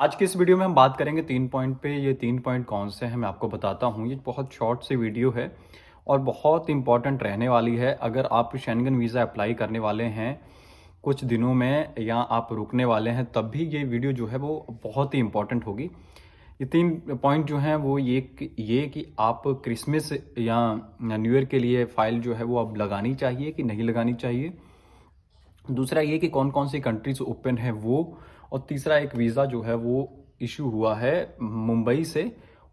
आज की इस वीडियो में हम बात करेंगे 3 पॉइंट पे। ये 3 पॉइंट कौन से हैं मैं आपको बताता हूँ। ये बहुत शॉर्ट सी वीडियो है और बहुत इंपॉर्टेंट रहने वाली है। अगर आप शेंगन वीज़ा अप्लाई करने वाले हैं कुछ दिनों में या आप रुकने वाले हैं तब भी ये वीडियो जो है वो बहुत ही इंपॉर्टेंट होगी। ये 3 पॉइंट जो हैं वो ये कि आप क्रिसमस या न्यू ईयर के लिए फ़ाइल जो है वो अब लगानी चाहिए कि नहीं लगानी चाहिए। दूसरा ये कि कौन कौन सी कंट्रीज ओपन है वो, और तीसरा एक वीज़ा जो है वो इशू हुआ है मुंबई से,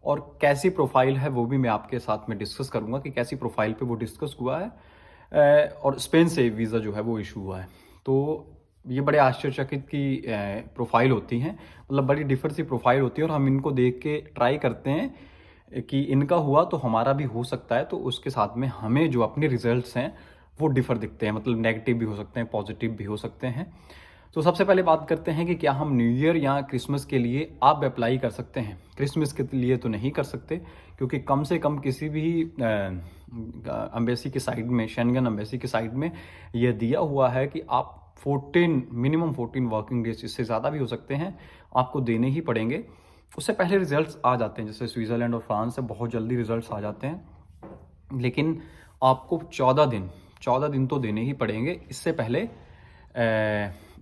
और कैसी प्रोफाइल है वो भी मैं आपके साथ में डिस्कस करूंगा कि कैसी प्रोफाइल पे वो डिस्कस हुआ है। और स्पेन से वीज़ा जो है वो इशू हुआ है। तो ये बड़े आश्चर्यचकित की प्रोफाइल होती हैं, मतलब बड़ी डिफर सी प्रोफाइल होती है और हम इनको देख के ट्राई करते हैं कि इनका हुआ तो हमारा भी हो सकता है। तो उसके साथ में हमें जो अपने रिजल्ट्स हैं वो डिफर दिखते हैं, मतलब नेगेटिव भी हो सकते हैं, पॉजिटिव भी हो सकते हैं। तो सबसे पहले बात करते हैं कि क्या हम न्यू ईयर या क्रिसमस के लिए आप अप्लाई कर सकते हैं। क्रिसमस के लिए तो नहीं कर सकते, क्योंकि कम से कम किसी भी अम्बेसी के साइड में, शेंगन अम्बेसी के साइड में यह दिया हुआ है कि आप 14 मिनिमम 14 वर्किंग डेज, इससे ज़्यादा भी हो सकते हैं, आपको देने ही पड़ेंगे। उससे पहले रिजल्ट्स आ जाते हैं, जैसे स्विट्ज़रलैंड और फ्रांस से बहुत जल्दी रिजल्ट्स आ जाते हैं, लेकिन आपको 14 दिन तो देने ही पड़ेंगे।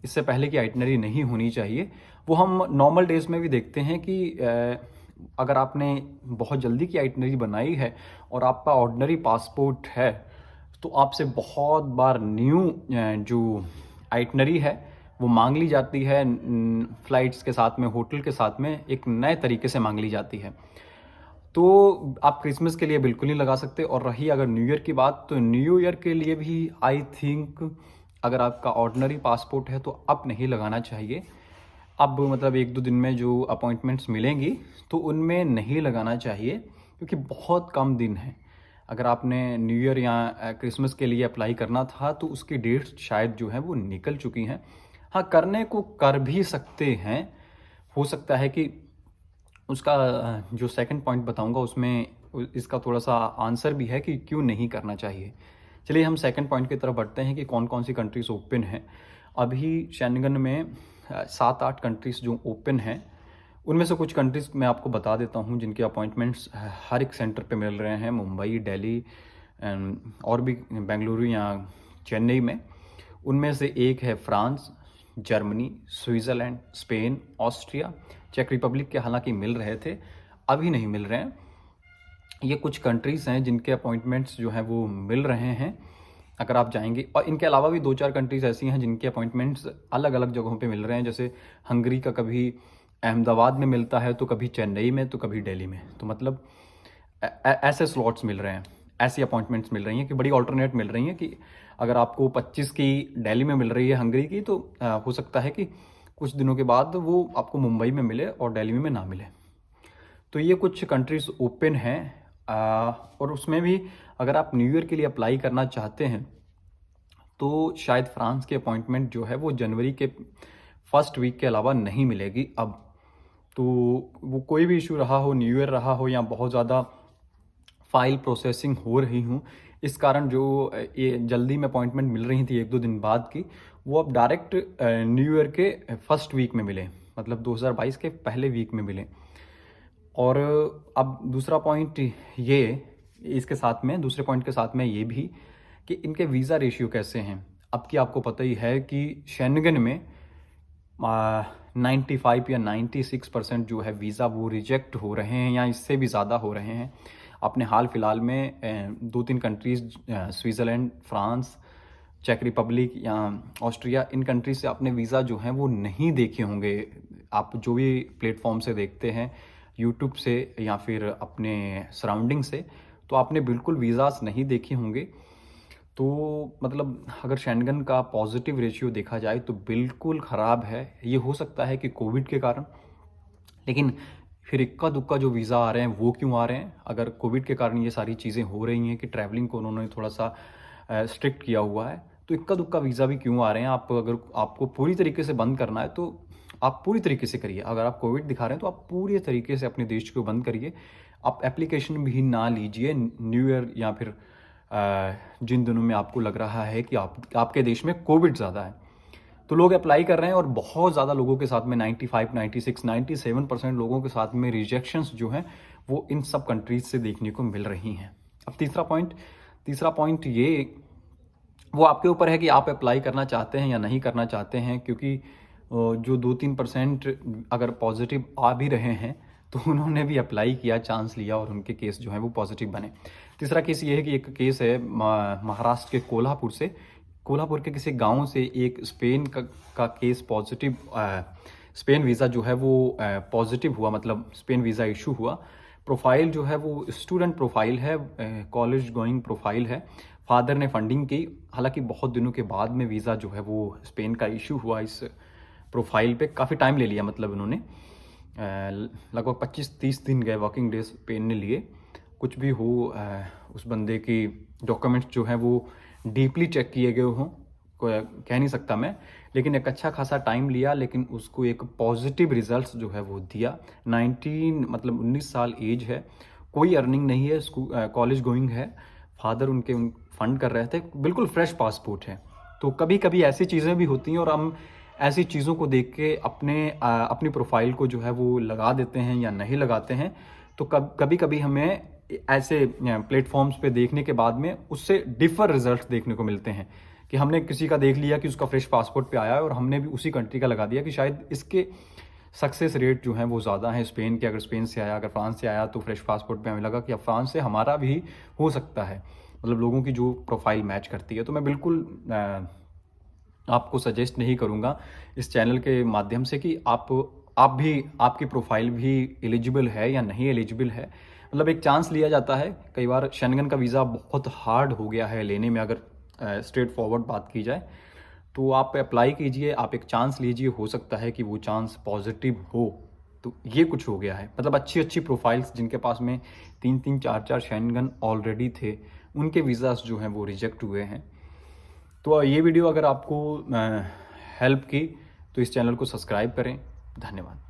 इससे पहले की आइटनरी नहीं होनी चाहिए। वो हम नॉर्मल डेज में भी देखते हैं कि अगर आपने बहुत जल्दी की आइटनरी बनाई है और आपका ऑर्डिनरी पासपोर्ट है तो आपसे बहुत बार न्यू जो आइटनरी है वो मांग ली जाती है। फ्लाइट्स के साथ में, होटल के साथ में एक नए तरीके से मांग ली जाती है। तो आप क्रिसमस के लिए बिल्कुल नहीं लगा सकते। और रही अगर न्यू ईयर की बात, तो न्यू ईयर के लिए भी आई थिंक अगर आपका ऑर्डिनरी पासपोर्ट है तो अब नहीं लगाना चाहिए। अब मतलब 1-2 दिन में जो अपॉइंटमेंट्स मिलेंगी तो उनमें नहीं लगाना चाहिए, क्योंकि बहुत कम दिन है। अगर आपने न्यू ईयर या क्रिसमस के लिए अप्लाई करना था तो उसकी डेट्स शायद जो है वो निकल चुकी हैं। हाँ, करने को कर भी सकते हैं। हो सकता है कि उसका जो सेकंड पॉइंट बताऊंगा उसमें इसका थोड़ा सा आंसर भी है कि क्यों नहीं करना चाहिए। चलिए हम सेकंड पॉइंट की तरफ बढ़ते हैं कि कौन कौन सी कंट्रीज ओपन हैं। अभी शेंगन में 7-8 कंट्रीज जो ओपन हैं, उनमें से कुछ कंट्रीज मैं आपको बता देता हूं जिनके अपॉइंटमेंट्स हर एक सेंटर पे मिल रहे हैं, मुंबई, दिल्ली और भी बेंगलुरु या चेन्नई में। उनमें से एक है France, Germany, Switzerland, Spain, Austria, चेक रिपब्लिक के हालांकि मिल रहे थे, अभी नहीं मिल रहे हैं। ये कुछ कंट्रीज़ हैं जिनके अपॉइंटमेंट्स जो हैं वो मिल रहे हैं अगर आप जाएंगे। और इनके अलावा भी 2-4 कंट्रीज़ ऐसी हैं जिनके अपॉइंटमेंट्स अलग अलग जगहों पे मिल रहे हैं। जैसे हंगरी का कभी अहमदाबाद में मिलता है, तो कभी चेन्नई में, तो कभी दिल्ली में। तो मतलब ऐसे स्लॉट्स मिल रहे हैं, ऐसी अपॉइंटमेंट्स मिल रही हैं कि बड़ी ऑल्टरनेट मिल रही हैं कि अगर आपको 25 की दिल्ली में मिल रही है हंगरी की, तो हो सकता है कि कुछ दिनों के बाद वो आपको मुंबई में मिले और दिल्ली में ना मिले। तो ये कुछ कंट्रीज ओपन हैं। और उसमें भी अगर आप न्यू ईयर के लिए अप्लाई करना चाहते हैं तो शायद फ्रांस की अपॉइंटमेंट जो है वो जनवरी के फर्स्ट वीक के अलावा नहीं मिलेगी अब। तो वो कोई भी इशू रहा हो, न्यू ईयर रहा हो या बहुत ज़्यादा फाइल प्रोसेसिंग हो रही हूँ, इस कारण जो ये जल्दी में अपॉइंटमेंट मिल रही थी 1-2 दिन बाद की, वो अब डायरेक्ट न्यू ईयर के फर्स्ट वीक में मिले, मतलब 2022 के पहले वीक में मिले। और अब दूसरा पॉइंट ये, इसके साथ में दूसरे पॉइंट के साथ में ये भी कि इनके वीज़ा रेशियो कैसे हैं। अब की आपको पता ही है कि शेंगन में 95 या 96% जो है वीज़ा वो रिजेक्ट हो रहे हैं या इससे भी ज़्यादा हो रहे हैं। अपने हाल फिलहाल में 2-3 कंट्रीज़, स्विट्ज़रलैंड, फ्रांस, चेक रिपब्लिक या ऑस्ट्रिया, इन कंट्रीज से आपने वीज़ा जो है वो नहीं देखे होंगे। आप जो भी प्लेटफॉर्म से देखते हैं, यूट्यूब से या फिर अपने सराउंडिंग से, तो आपने बिल्कुल वीज़ास नहीं देखे होंगे। तो मतलब अगर शेंगन का पॉजिटिव रेशियो देखा जाए तो बिल्कुल ख़राब है। ये हो सकता है कि कोविड के कारण, लेकिन फिर इक्का दुक्का जो वीज़ा आ रहे हैं वो क्यों आ रहे हैं? अगर कोविड के कारण ये सारी चीज़ें हो रही हैं कि ट्रैवलिंग को उन्होंने थोड़ा सा स्ट्रिक्ट किया हुआ है, तो इक्का दुक्का वीज़ा भी क्यों आ रहे हैं? आप अगर आपको पूरी तरीके से बंद करना है तो आप पूरी तरीके से करिए। अगर आप कोविड दिखा रहे हैं तो आप पूरी तरीके से अपने देश को बंद करिए। आप एप्लीकेशन भी ना लीजिए न्यू ईयर या फिर जिन दिनों में आपको लग रहा है कि आपके देश में कोविड ज़्यादा है। तो लोग अप्लाई कर रहे हैं और बहुत ज़्यादा लोगों के साथ में 95, 96, 97% लोगों के साथ में रिजेक्शंस जो हैं वो इन सब कंट्रीज से देखने को मिल रही हैं। अब तीसरा पॉइंट ये वो आपके ऊपर है कि आप अप्लाई करना चाहते हैं या नहीं करना चाहते हैं, क्योंकि जो 2-3% अगर पॉजिटिव आ भी रहे हैं तो उन्होंने भी अप्लाई किया, चांस लिया और उनके केस जो हैं वो पॉजिटिव बने। तीसरा केस ये है कि एक केस है महाराष्ट्र के कोल्हापुर के किसी गांव से एक स्पेन का केस पॉजिटिव, स्पेन वीज़ा जो है वो पॉजिटिव हुआ, मतलब स्पेन वीज़ा इशू हुआ। प्रोफाइल जो है वो स्टूडेंट प्रोफाइल है, कॉलेज गोइंग प्रोफाइल है। फादर ने फंडिंग की, हालांकि बहुत दिनों के बाद में वीज़ा जो है वो स्पेन का इशू हुआ। इस प्रोफाइल पे काफ़ी टाइम ले लिया, मतलब उन्होंने लगभग 25-30 दिन गए, वर्किंग डेज स्पेन ने लिए। कुछ भी हो, उस बंदे की डॉक्यूमेंट्स जो हैं वो डीपली चेक किए गए हों, कह नहीं सकता मैं, लेकिन एक अच्छा खासा टाइम लिया, लेकिन उसको एक पॉजिटिव रिजल्ट्स जो है वो दिया। 19 साल एज है, कोई अर्निंग नहीं है, कॉलेज गोइंग है, फादर उनके फंड कर रहे थे, बिल्कुल फ्रेश पासपोर्ट है। तो कभी कभी ऐसी चीज़ें भी होती हैं और हम ऐसी चीज़ों को देख के अपनी प्रोफाइल को जो है वो लगा देते हैं या नहीं लगाते हैं। तो कभी कभी हमें ऐसे प्लेटफॉर्म्स पे देखने के बाद में उससे डिफर रिजल्ट देखने को मिलते हैं कि हमने किसी का देख लिया कि उसका फ्रेश पासपोर्ट पे आया है और हमने भी उसी कंट्री का लगा दिया कि शायद इसके सक्सेस रेट जो हैं वो ज़्यादा है स्पेन के। अगर स्पेन से आया, अगर फ्रांस से आया तो फ्रेश पासपोर्ट पे हमें लगा कि अब फ्रांस से हमारा भी हो सकता है, मतलब लोगों की जो प्रोफाइल मैच करती है। तो मैं बिल्कुल आपको सजेस्ट नहीं करूँगा इस चैनल के माध्यम से कि आप भी, आपकी प्रोफाइल भी एलिजिबल है या नहीं एलिजिबल है। मतलब एक चांस लिया जाता है। कई बार शेंगन का वीज़ा बहुत हार्ड हो गया है लेने में, अगर स्ट्रेट फॉरवर्ड बात की जाए तो आप अप्लाई कीजिए, आप एक चांस लीजिए, हो सकता है कि वो चांस पॉजिटिव हो। तो ये कुछ हो गया है, मतलब अच्छी प्रोफाइल्स जिनके पास में 3-3, 4-4 शेंगन ऑलरेडी थे, उनके वीज़ास जो हैं वो रिजेक्ट हुए हैं। तो ये वीडियो अगर आपको हेल्प की तो इस चैनल को सब्सक्राइब करें। धन्यवाद।